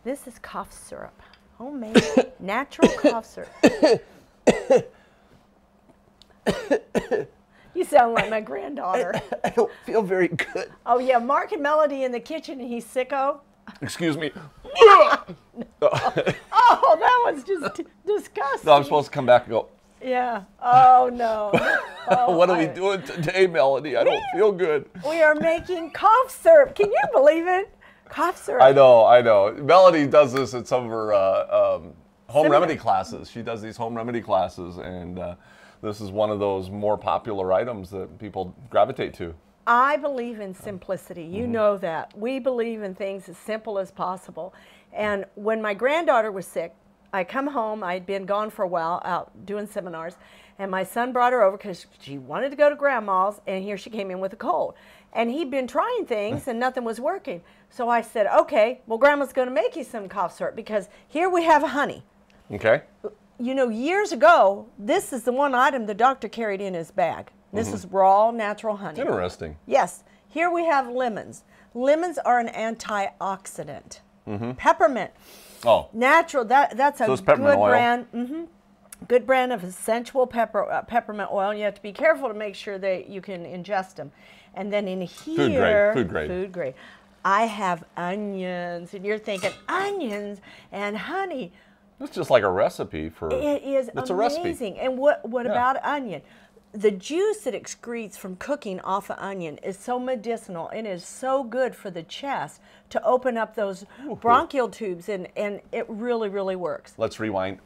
This is cough syrup. Homemade, natural cough syrup. You sound like my granddaughter. I don't feel very good. Oh, yeah, Mark and Melody in the kitchen, and he's sicko. Excuse me. Oh, that was just disgusting. No, I'm supposed to come back and go, Yeah. Oh, no. Oh, what are we doing today, Melody? I don't feel good. We are making cough syrup. Can you believe it? Cough syrup. I know. Melody does this at some of her home remedy classes. She does these home remedy classes, and this is one of those more popular items that people gravitate to. I believe in simplicity. You know that. We believe in things as simple as possible. And when my granddaughter was sick, I come home. I'd been gone for a while out doing seminars, and my son brought her over because she wanted to go to grandma's, and here she came in with a cold. And he'd been trying things, and nothing was working. So I said, okay, well, Grandma's going to make you some cough syrup because here we have honey. Okay. You know, years ago, this is the one item the doctor carried in his bag. This is raw, natural honey. Interesting. Yes. Here we have lemons. Lemons are an antioxidant. Peppermint. Oh. Natural. That's a So it's good peppermint oil. brand. Good brand of essential peppermint oil. You have to be careful to make sure that you can ingest them. And then in here, Food grade. Food grade. I have onions, and you're thinking onions and honey. It's just like a recipe for. It is It's amazing. a recipe. And what about onion? The juice it excretes from cooking off of onion is so medicinal and is so good for the chest to open up those bronchial tubes, and it really, really works. Let's rewind.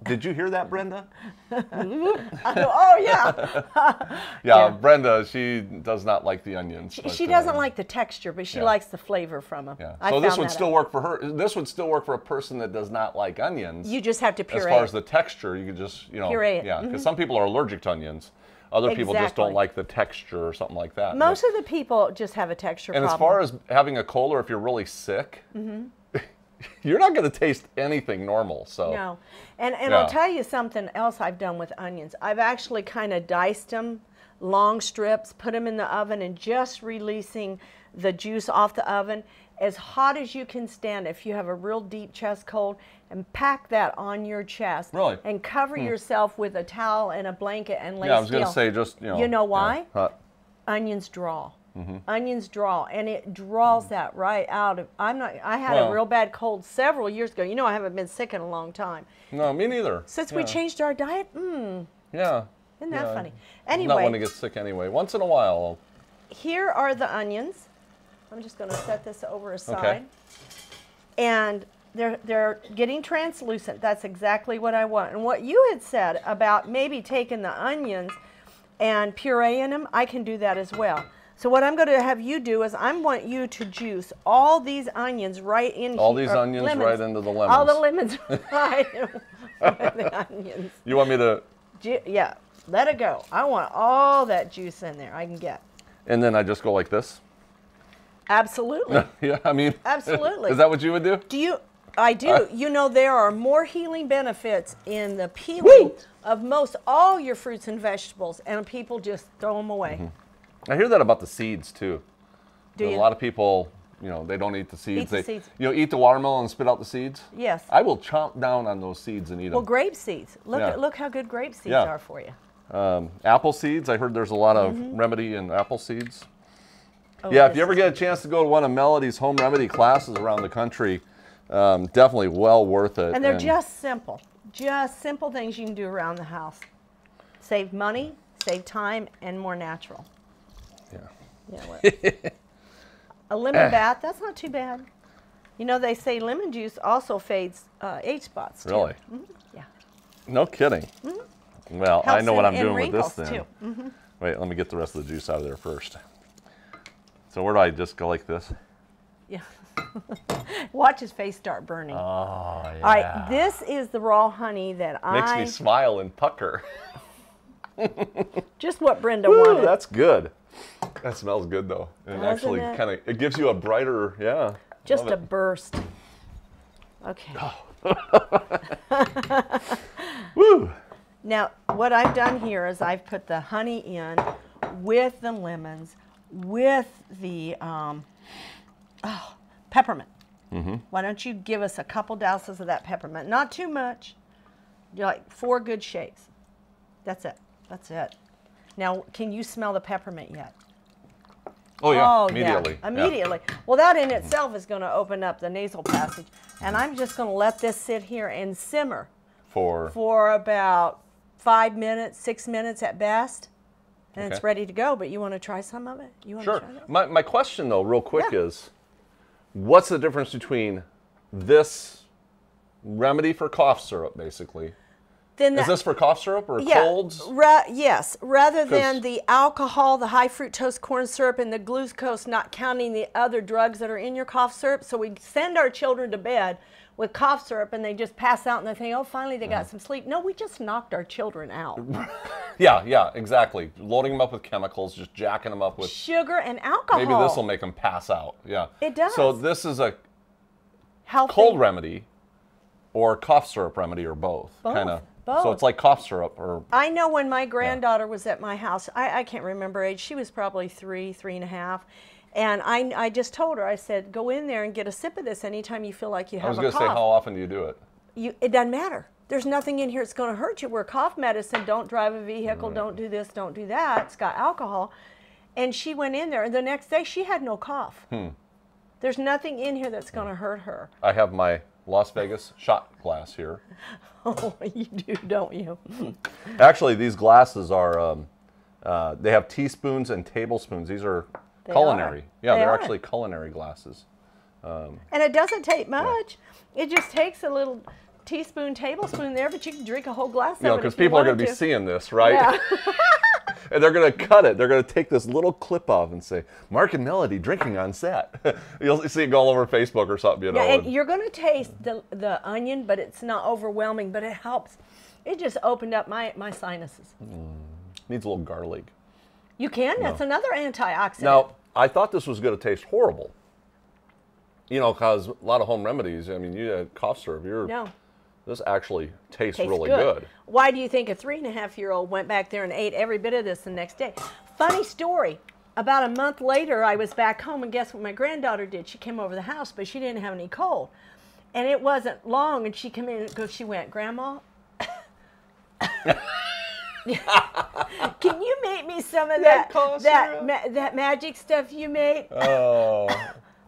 Did you hear that, Brenda? Oh, yeah. Yeah, Brenda, she does not like the onions. She doesn't like the texture, but she likes the flavor from them. Yeah. I So this found would that still out. work for her. This would still work for a person that does not like onions. You just have to puree As far it. as the texture, you could just, Puree it. Yeah, because some people are allergic to onions. Other people just Exactly. don't like the texture or something like that. Most of the people just have a texture And problem. as far as having a cold or if you're really sick, you're not going to taste anything normal. So No. And Yeah. I'll tell you something else I've done with onions. I've actually kind of diced them, long strips, put them in the oven, and just releasing the juice off the oven as hot as you can stand if you have a real deep chest cold, and pack that on your chest. Really? And cover yourself with a towel and a blanket and lay yeah, I was going to still. say just, You know why? Yeah. Onions draw. Onions draw, and it draws that right out of. I had a Well- real bad cold several years ago. You know, I haven't been sick in a long time. No, me neither. Since we changed our diet, Yeah. isn't that funny? I'm not one to Anyway, get sick anyway. Once in a while. here are the onions. I'm just going to set this over aside. And they're getting translucent. That's exactly what I want. And what you had said about maybe taking the onions and pureeing them, I can do that as well. So what I'm going to have you do is I want you to juice all these onions right in All here. these onions lemons. right into the lemons. All the lemons right into the onions. You want me to, Yeah, let it go. I want all that juice in there I can get. and then I just go like this? Absolutely. Yeah, I mean. Absolutely. Is that what you would do? I do. You know, there are more healing benefits in the peeling of most all your fruits and vegetables, and people just throw them away. I hear that about the seeds too. Do A you? lot of people, they don't eat the seeds. Eat the seeds. Eat the watermelon and spit out the seeds. Yes. I will chomp down on those seeds and eat Well, them. grape seeds. Yeah. Look how good grape seeds Yeah. are for you. Apple seeds. I heard there's a lot of remedy in apple seeds. Oh, Yeah, if this you ever is- get a chance to go to one of Melody's home remedy classes around the country, definitely well worth it. And they're just simple things you can do around the house. Save money, save time, and more natural. Yeah. Yeah, what? A lemon bath, that's not too bad. You know, they say lemon juice also fades age spots too. Really? Yeah. No kidding. Well, I Helps know what in- I'm doing in with this wrinkles, then. too. Wait, let me get the rest of the juice out of there first. So where do I just go like this? Yeah. Watch his face start burning. Oh, All yeah. right, this is the raw honey that Makes me smile and pucker. just what Brenda Woo, wanted. that's good. That smells good though. And Doesn't actually it? kind of, it gives you a brighter, yeah. Just love a it. burst. Okay. Woo! Now, what I've done here is I've put the honey in with the lemons, with the peppermint. Why don't you give us a couple douses of that peppermint? Not too much. Like 4 good shakes. That's it. That's it. Now, can you smell the peppermint yet? Oh yeah, Oh, immediately. yeah, immediately. Well, that in itself is going to open up the nasal passage. And I'm just going to let this sit here and simmer for about 5 minutes, 6 minutes at best. And it's ready to go. But you want to try some of it? You want Sure. to try that? My question, though, real quick is, what's the difference between this remedy for cough syrup, basically? Then Is this for cough syrup or yeah, colds? Yes, rather than the alcohol, the high fructose corn syrup, and the glucose, not counting the other drugs that are in your cough syrup. So we send our children to bed with cough syrup and they just pass out and they think, oh, finally they got some sleep. No, we just knocked our children out. Yeah, exactly. Loading them up with chemicals, just jacking them up with Sugar and alcohol. Maybe this will make them pass out. Yeah. It does. So this is a healthy cold remedy or cough syrup remedy or both. Both. Kinda. Both. So it's like cough syrup or I know when my granddaughter was at my house, I can't remember age, she was probably 3 and a half. And I just told her, I said, go in there and get a sip of this anytime you feel like you have a cough. I was going to say, how often do you do it? It doesn't matter. There's nothing in here that's going to hurt you. We're cough medicine. Don't drive a vehicle. Don't do this. Don't do that. It's got alcohol. And she went in there, and the next day she had no cough. There's nothing in here that's going to hurt her. I have my Las Vegas shot glass here. Oh, you do, don't you? Actually, these glasses are, they have teaspoons and tablespoons. These are culinary. Yeah, they're actually culinary glasses. And it doesn't take much. It just takes a little teaspoon, tablespoon there, but you can drink a whole glass of it. Because people are going to be seeing this, right? Yeah. And they're going to cut it. They're going to take this little clip off and say, Mark and Melody drinking on set. You'll see it go all over Facebook or something, you know. Yeah, and you're going to taste the onion, but it's not overwhelming, but it helps. It just opened up my sinuses. Needs a little garlic. You can. That's another antioxidant. Now, I thought this was going to taste horrible. You know, because a lot of home remedies, I mean, you had cough syrup. This actually tastes really good. Why do you think a 3.5-year-old went back there and ate every bit of this the next day? Funny story. About a month later, I was back home, and guess what my granddaughter did? She came over the house, but she didn't have any cold. And it wasn't long, and she came in and she went, Grandma, can you make me some of that magic stuff you made? Oh.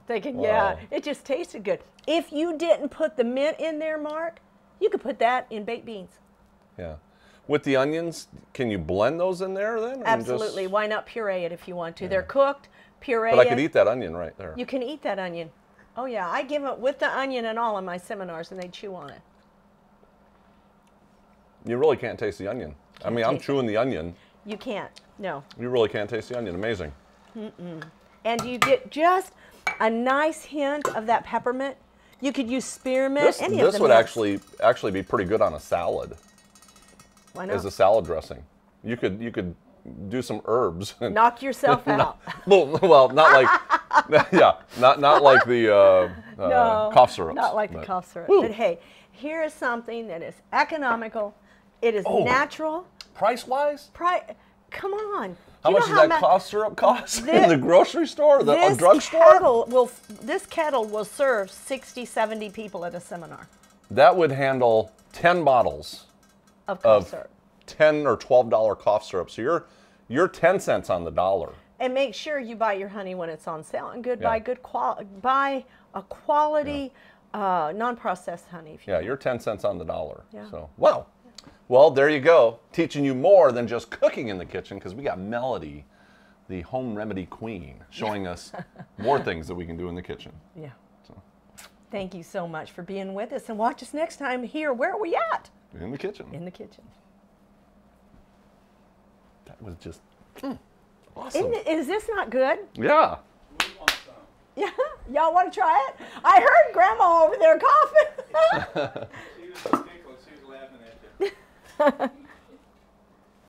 Thinking, yeah, it just tasted good. If you didn't put the mint in there, Mark, you could put that in baked beans. Yeah. With the onions, can you blend those in there then? Absolutely. Why not puree it if you want to? They're cooked, puree But I could eat that onion right there. You can eat that onion. Oh, yeah. I give it with the onion and all in my seminars, and they chew on it. You really can't taste the onion. I mean, I'm chewing the onion. You can't. No. You really can't taste the onion. Amazing. And you get just a nice hint of that peppermint. You could use spearmint. This would actually be pretty good on a salad. Why not? As a salad dressing. You could do some herbs. And knock yourself out. Well, not like not like the cough syrup. Not like the cough syrup. But hey, here is something that is economical. It is natural. Price-wise? Come on. How much does that cough syrup cost in the grocery store or the drugstore? This kettle will serve 60, 70 people at a seminar. That would handle 10 bottles of cough syrup. $10 or $12 cough syrup. So you're 10 cents on the dollar. And make sure you buy your honey when it's on sale. And buy a quality non-processed honey. If you you're 10 cents on the dollar. Yeah. So, wow. Well, there you go. Teaching you more than just cooking in the kitchen, because we got Melody, the home remedy queen, showing us more things that we can do in the kitchen. Yeah. So. Thank you so much for being with us, and watch us next time here. Where are we at? In the kitchen. In the kitchen. That was just awesome. Is this not good? Yeah. We want some. Yeah. Y'all want to try it? I heard Grandma over there coughing. She was tickled. She was laughing at you.